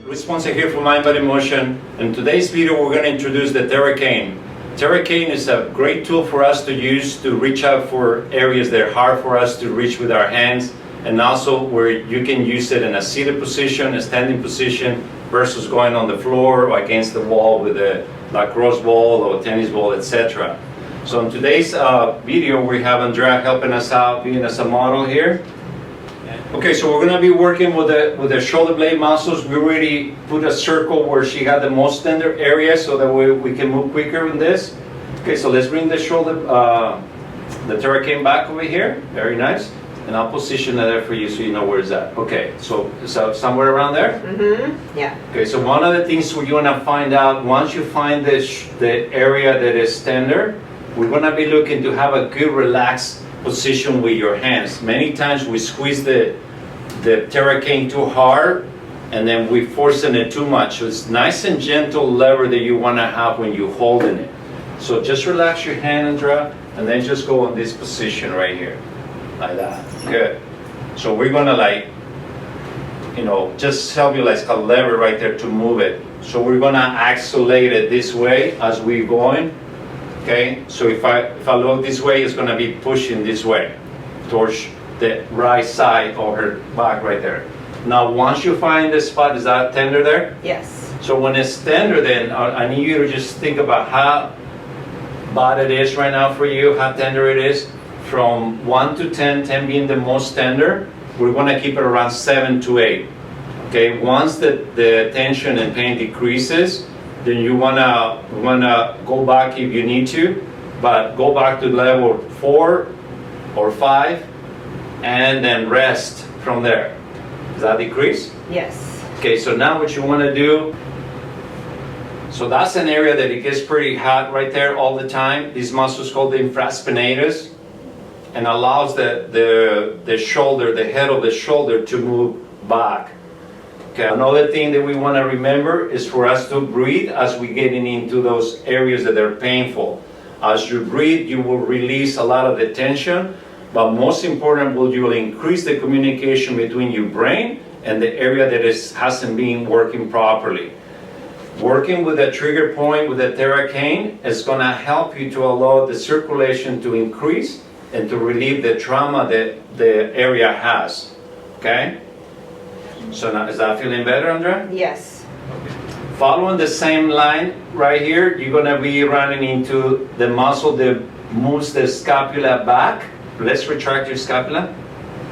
Luis Ponce here for mindbodymotion. In today's video we're going to introduce the Theracane. Theracane is a great tool for us to use to reach out for areas that are hard for us to reach with our hands, and also where you can use it in a seated position, a standing position, versus going on the floor or against the wall with a lacrosse ball or tennis ball, etc. So in today's video we have Andrea helping us out, being as a model here. Okay, so we're going to be working with the shoulder blade muscles. We already put a circle where she got the most tender area so that we can move quicker in this. Okay, so let's bring the shoulder, the Theracane back over here. Very nice. And I'll position it there for you so you know where it's at. Okay, so somewhere around there? Mm-hmm, yeah. Okay, so one of the things we're going to find out, once you find the area that is tender, we're going to be looking to have a good relaxed position with your hands. Many times we squeeze the Theracane too hard and then we forcing it too much. So it's nice and gentle lever that you want to have when you're holding it. So just relax your hand, Andrea, and then just go in this position right here, like that. Good. So we're gonna just help you like a lever right there to move it. So we're gonna isolate it this way as we're going. Okay, so if I look this way, it's going to be pushing this way towards the right side of her back right there. Now, once you find the spot, is that tender there? Yes. So when it's tender, then I need you to just think about how bad it is right now for you, how tender it is. From 1 to 10, 10 being the most tender, we're going to keep it around 7 to 8. Okay, once the tension and pain decreases, then you wanna go back if you need to, but go back to level 4 or 5, and then rest from there. Does that decrease? Yes. Okay, so now what you want to do. So that's an area that it gets pretty hot right there all the time. This muscle is called the infraspinatus, and allows the shoulder, the head of the shoulder, to move back. Okay. Another thing that we want to remember is for us to breathe as we're getting into those areas that are painful. As you breathe, you will release a lot of the tension, but most important, you will increase the communication between your brain and the area that hasn't been working properly. Working with a trigger point with the Theracane is going to help you to allow the circulation to increase and to relieve the trauma that the area has. Okay? So now, is that feeling better, Andrea? Yes. Okay. Following the same line right here, you're going to be running into the muscle that moves the scapula back. Let's retract your scapula.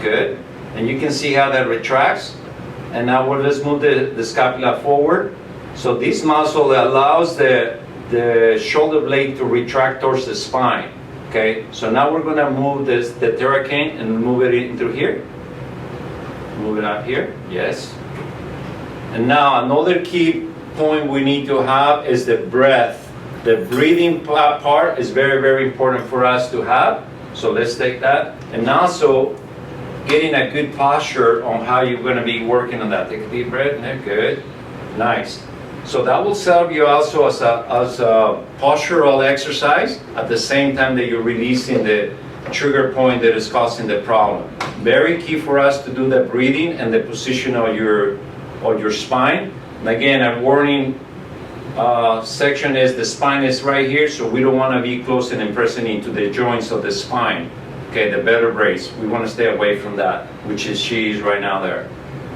Good. And you can see how that retracts. And now let's move the scapula forward. So this muscle allows the shoulder blade to retract towards the spine. Okay. So now we're going to move the Theracane and move it into here. Move it up here, yes. And now another key point we need to have is the breath. The breathing part is very, very important for us to have. So let's take that. And also getting a good posture on how you're going to be working on that. Take a deep breath. Yeah, good. Nice. So that will serve you also as a postural exercise at the same time that you're releasing the trigger point that is causing the problem. Very key for us to do the breathing and the position of your spine. And again, a warning section is the spine is right here, so we don't want to be close and pressing into the joints of the spine. Okay, the vertebrae. We want to stay away from that, which is she is right now there.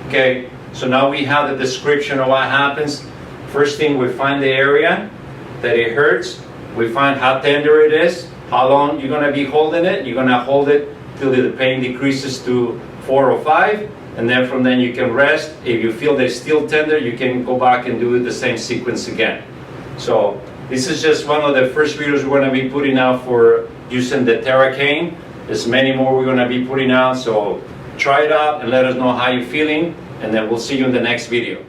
Okay, so now we have the description of what happens. First thing, we find the area that it hurts. We find how tender it is. How long you're going to be holding it. You're going to hold it till the pain decreases to 4 or 5, and then from then you can rest. If you feel they're still tender, you can go back and do the same sequence again. So this is just one of the first videos we're going to be putting out for using the Theracane. There's many more we're going to be putting out, so try it out and let us know how you're feeling, and then we'll see you in the next video.